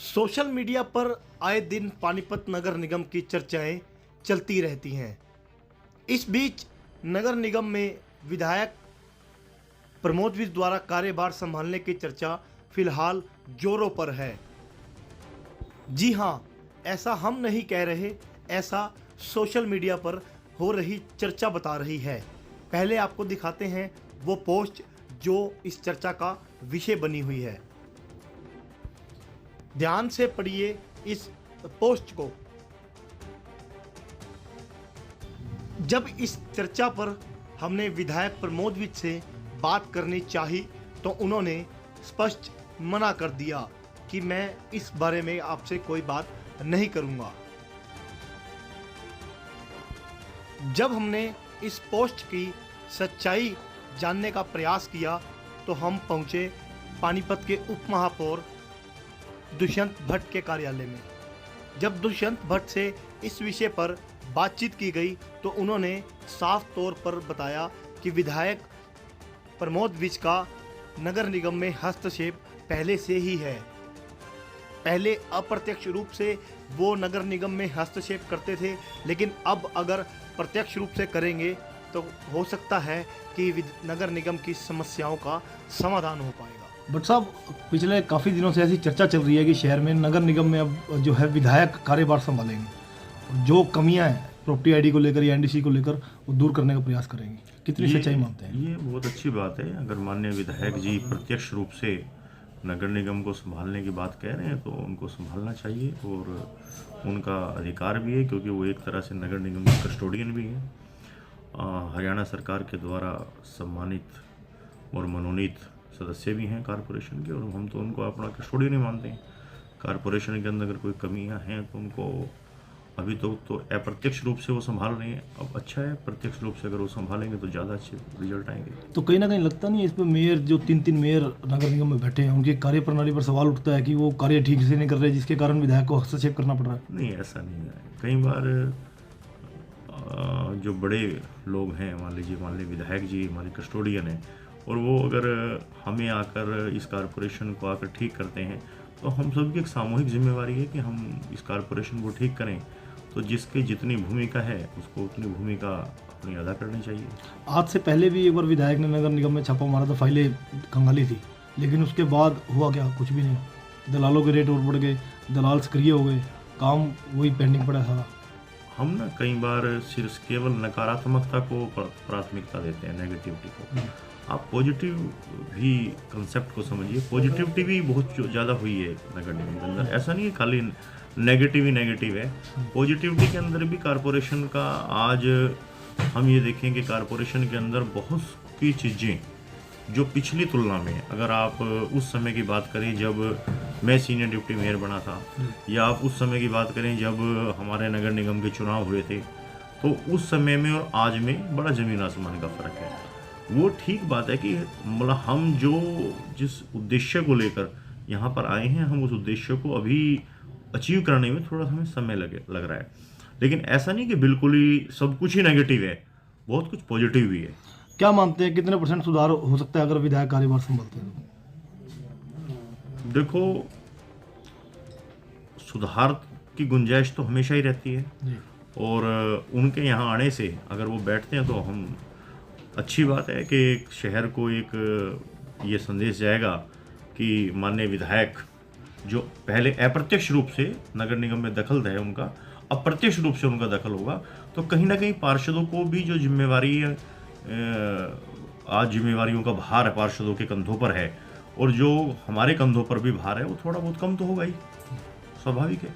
Social media पर आए दिन पानीपत नगर निगम की चर्चाएं चलती रहती हैं। इस बीच नगर निगम में विधायक प्रमोद विज द्वारा कार्यभार संभालने की चर्चा फिलहाल जोरों पर है। जी हां, ऐसा हम नहीं कह रहे, ऐसा सोशल मीडिया पर हो रही चर्चा बता रही है। पहले आपको दिखाते हैं वो पोस्ट जो इस चर्चा का विषय बनी हुई है। ध्यान से पढ़िए इस पोस्ट को। जब इस चर्चा पर हमने विधायक प्रमोद विज से बात करनी चाही तो उन्होंने स्पष्ट मना कर दिया कि मैं इस बारे में आपसे कोई बात नहीं करूंगा। जब हमने इस पोस्ट की सच्चाई जानने का प्रयास किया तो हम पहुंचे पानीपत के उप महापौर दुष्यंत भट्ट के कार्यालय में। जब दुष्यंत भट्ट से इस विषय पर बातचीत की गई तो उन्होंने साफ तौर पर बताया कि विधायक प्रमोद विज का नगर निगम में हस्तक्षेप पहले से ही है। पहले अप्रत्यक्ष रूप से वो नगर निगम में हस्तक्षेप करते थे, लेकिन अब अगर प्रत्यक्ष रूप से करेंगे तो हो सकता है कि नगर निगम की समस्याओं का समाधान हो पाएगा। बट साहब, पिछले काफ़ी दिनों से ऐसी चर्चा चल रही है कि शहर में नगर निगम में अब जो है विधायक कार्यभार संभालेंगे, जो कमियां हैं प्रॉपर्टी आईडी को लेकर या एनडीसी को लेकर वो दूर करने का प्रयास करेंगे। कितनी सच्चाई मानते हैं? ये बहुत अच्छी बात है। अगर माननीय विधायक जी प्रत्यक्ष रूप से नगर निगम को संभालने की बात कह रहे हैं तो उनको संभालना चाहिए और उनका अधिकार भी है, क्योंकि वो एक तरह से नगर निगम के कस्टोडियन भी हैं। हरियाणा सरकार के द्वारा सम्मानित और मनोनीत सदस्य भी हैं कारपोरेशन के, और हम तो उनको अपना कस्टोडियन ही मानते हैं। कारपोरेशन के अंदर अगर कोई कमियां हैं तो उनको अभी तो अप्रत्यक्ष रूप से वो संभाल रहे हैं। अब अच्छा है, प्रत्यक्ष रूप से अगर वो संभालेंगे तो ज़्यादा अच्छे रिजल्ट आएंगे। तो कहीं ना कहीं लगता नहीं है इस पर मेयर जो तीन मेयर नगर निगम में बैठे हैं उनकी कार्य प्रणाली पर सवाल उठता है कि वो कार्य ठीक से नहीं कर रहे, जिसके कारण विधायक को हस्तक्षेप करना पड़ रहा है? नहीं, ऐसा नहीं है। कई बार जो बड़े लोग हैं, मान लीजिए विधायक जी हमारे कस्टोडियन हैं, और वो अगर हमें आकर इस कारपोरेशन को आकर ठीक करते हैं तो हम सबकी एक सामूहिक जिम्मेवारी है कि हम इस कारपोरेशन को ठीक करें। तो जिसकी जितनी भूमिका है उसको उतनी भूमिका अपनी अदा करनी चाहिए। आज से पहले भी एक बार विधायक ने नगर निगम में छापा मारा था, फाइलें खंगाली थी, लेकिन उसके बाद हुआ क्या? कुछ भी नहीं। दलालों के रेट और बढ़ गए, दलाल सक्रिय हो गए, काम वही पेंडिंग पड़ा सारा। हम ना कई बार सिर्फ केवल नकारात्मकता को प्राथमिकता देते हैं, नेगेटिविटी को। आप पॉजिटिव भी कंसेप्ट को समझिए। पॉजिटिविटी भी बहुत ज़्यादा हुई है नगर निगम के अंदर। ऐसा नहीं है खाली नेगेटिव ही नेगेटिव है। पॉजिटिविटी के अंदर भी कारपोरेशन का आज हम ये देखें कि कारपोरेशन के अंदर बहुत सी चीज़ें जो पिछली तुलना में, अगर आप उस समय की बात करें जब मैं सीनियर डिप्टी मेयर बना था, या आप उस समय की बात करें जब हमारे नगर निगम के चुनाव हुए थे, तो उस समय में और आज में बड़ा ज़मीन आसमान का फ़र्क है। वो ठीक बात है कि मतलब हम जिस उद्देश्य को लेकर यहाँ पर आए हैं, हम उस उद्देश्य को अभी अचीव करने में थोड़ा हमें समय लग रहा है। लेकिन ऐसा नहीं कि बिल्कुल ही सब कुछ ही नेगेटिव है, बहुत कुछ पॉजिटिव भी है। क्या मानते हैं कितने % सुधार हो सकता है अगर विधायक कार्यभार संभालते हैं? देखो, सुधार की गुंजाइश तो हमेशा ही रहती है जी। और उनके यहाँ आने से अगर वो बैठते हैं तो हम अच्छी बात है कि एक शहर को एक ये संदेश जाएगा कि माननीय विधायक जो पहले अप्रत्यक्ष रूप से नगर निगम में दखल है उनका, अप्रत्यक्ष रूप से उनका दखल होगा, तो कहीं ना कहीं पार्षदों को भी जो जिम्मेवारी है, आज जिम्मेवारियों का भार है पार्षदों के कंधों पर है, और जो हमारे कंधों पर भी भार है वो थोड़ा बहुत कम तो होगा ही, स्वाभाविक है।